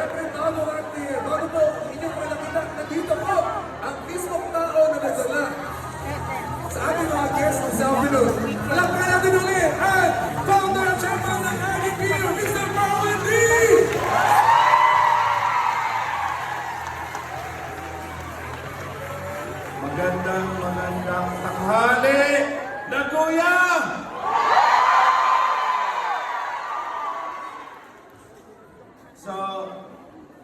Siyempre, bago po inyong malakita, nandito po ang mismong tao na nagdala sa ating mga guests ng selfie note. Malakpan natin ulit ang founder at chairman ng IDP, Mr. Marlon D! Magandang tanghali na kuya! So,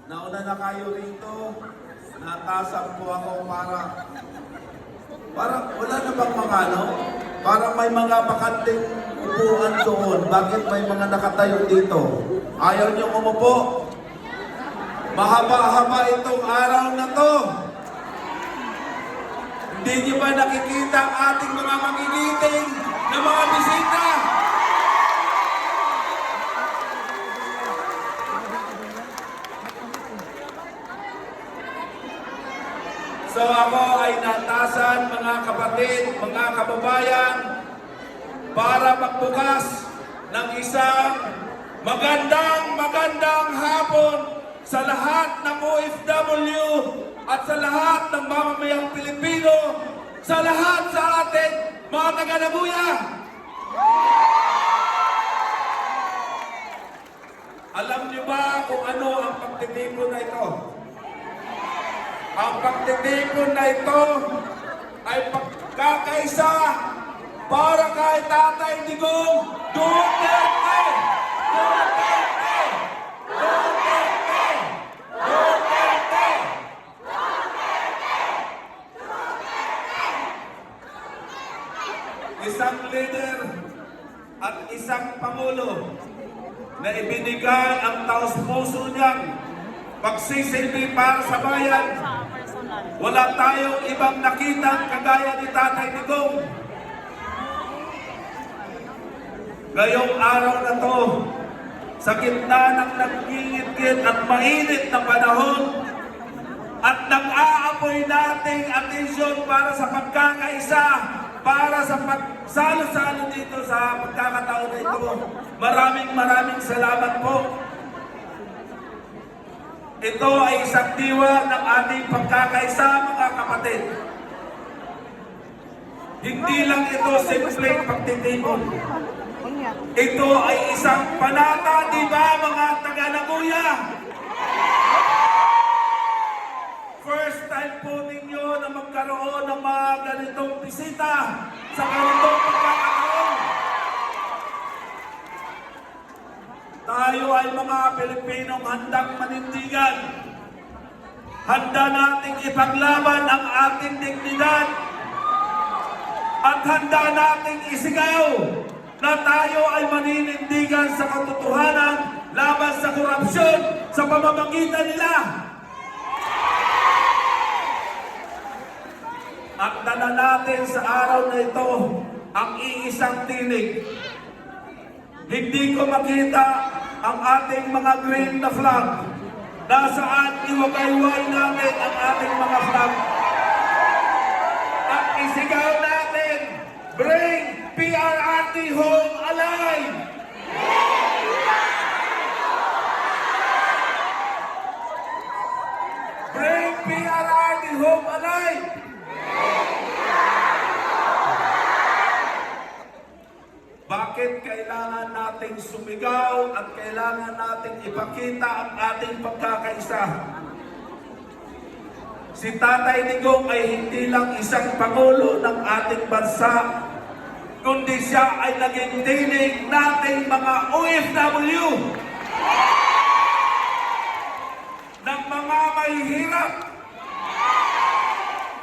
nauna na kayo rito. Natasan po ako para wala na bang mga ano? Parang may mga bakanting upuan doon. Bakit may mga nakatayo dito? Ayaw niyo umupo? Mahaba-haba itong araw na to. Hindi niyo ba nakikita ang ating mga magigiting na mga bisita? So ako ay natasan, mga kapatid, mga kababayan, para magbukas ng isang magandang hapon sa lahat ng OFW at sa lahat ng mamamayang Pilipino, sa lahat sa atin, mga taga-Nagoya. Alam niyo ba kung ano ang pagtitipon na ito? Ang pagtitipon na ito ay pagkakaisa para kay Tatay Digong Duterte! Duterte! Duterte! Duterte! Isang leader at isang pangulo na ibinigay ang taos-puso niyang pagsisilbi para sa bayan. Wala tayong ibang nakitang kagaya ni Tatay Digong. Ngayong araw na to, sa gitna ng nagingit-ngit at mainit na panahon at nang-aapoy nating atensyon para sa pagkakaisa, para sa pagsalo-salo dito sa pagkakataon na ito. Maraming salamat po. Ito ay isang diwa ng ating pagkakaisa, mga kapatid. Hindi lang ito simpleng pagtitipon. Ito ay isang panata, di ba, mga taga-Nagoya? First time po ninyo na magkaroon ng mga ganitong bisita sa ganitong pagkakataon. Tayo ay mga Pilipinong handang manindigan. Handa nating ipaglaban ang ating dignidad. At handa nating isigaw na tayo ay maninindigan sa katotohanan laban sa korupsyon sa pamamagitan nila. At dala natin sa araw na ito ang iisang tinig. Hindi ko makita ang ating mga green na flag na saan iwagayway natin ang ating mga flag. At isigaw natin, bring PRRD home alive! Bring PRRD home alive! Bakit kailangan nating sumigaw at kailangan nating ipakita ang ating pagkakaisa? Si Tatay Digong ay hindi lang isang pangulo ng ating bansa, kundi siya ay naging tinig nating mga OFW, ng mga mahihirap,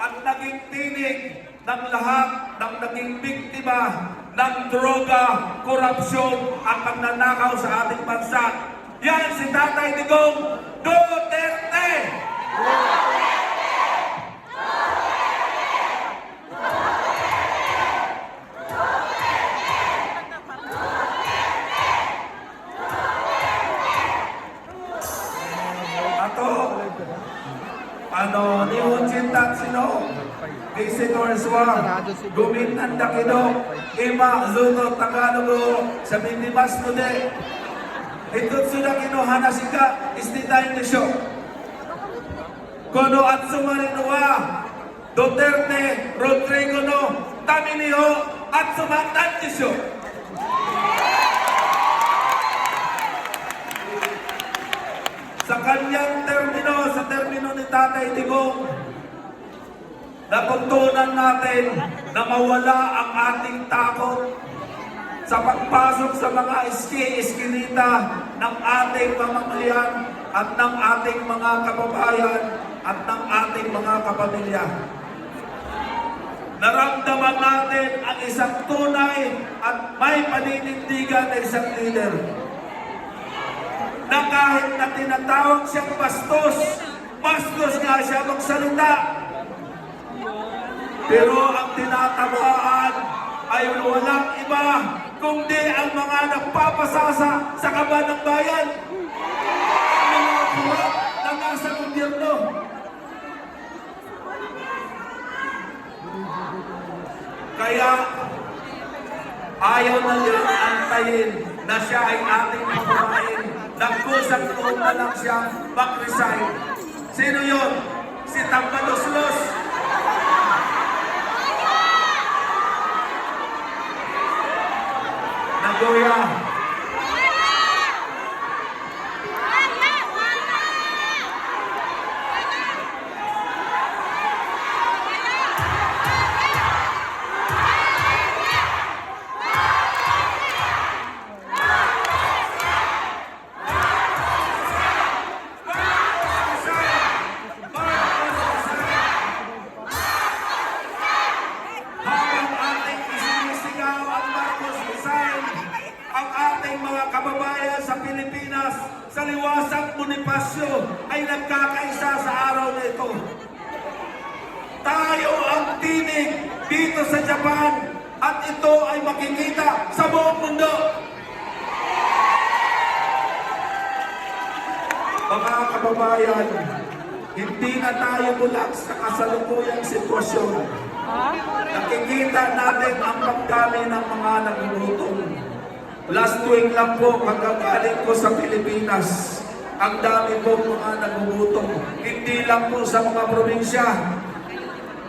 at naging tinig ng lahat ng naging biktima ng droga, korupsyon at pagnanakaw sa ating bansa. Yan si Tatay Digong Duterte! Ni Hunjin Tatsino, Visitor Swam, Guminan Dakido, Ima Zuto Tagalogo, sa Bindimas Nude. Hindot sila kinuhanasin ka, istitayin ni siyo. Kono at sumarinua, Duterte, Rodrigo no, Taminiho, at sumantan ni siyo. Sa kanyang termino, sa termino ni Tatay Digong, natuntunan natin na mawala ang ating takot sa pagpasok sa mga iski-iskinita ng ating mamamayan at ng ating mga kababayan at ng ating mga kapamilya. Naramdaman natin ang isang tunay at may paninindigan na isang leader na kahit na tinatawag siyang bastos, bastos nga siya magsalita. Pero ang tinatamaan ay walang iba kundi ang mga nagpapasasa sa kaban ng bayan. Ang mga kurap na nasa gobyerno. Kaya ayaw na nila antayin na siya ay ating pagbabain. Nagkusang loob na lang siya mag-resign. Sino yun? Si Tambaloslos. Nagoya. Mga kababayan sa Pilipinas sa liwasang Bonifacio ay nagkakaisa sa araw na ito. Tayo ang tinig dito sa Japan at ito ay makikita sa buong mundo. Mga kababayan, hindi na tayo bulag sa kasalukuyang sitwasyon. Nakikita natin ang pagdami ng mga nagugutom. Last week lang po, pagkagaling ko sa Pilipinas, ang dami po mga nagugutom. Hindi lang po sa mga probinsya.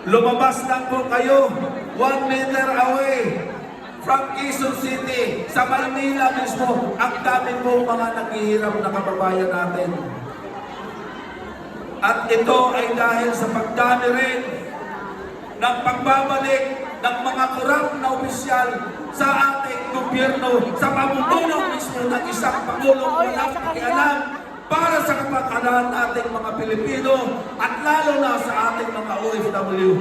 Lumabas lang po kayo, 1 meter away from Quezon City, sa Maynila mismo, ang dami po mga naghihirap na kababayan natin. At ito ay dahil sa pagdami rin ng pagbabalik ng mga korap na opisyal sa ating gobyerno, sa pamumuno mismo ng isang Pangulong walang pakialam para sa kapakanan nating mga Pilipino at lalo na sa ating mga OFW.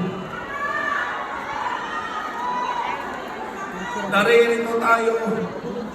Naririto tayo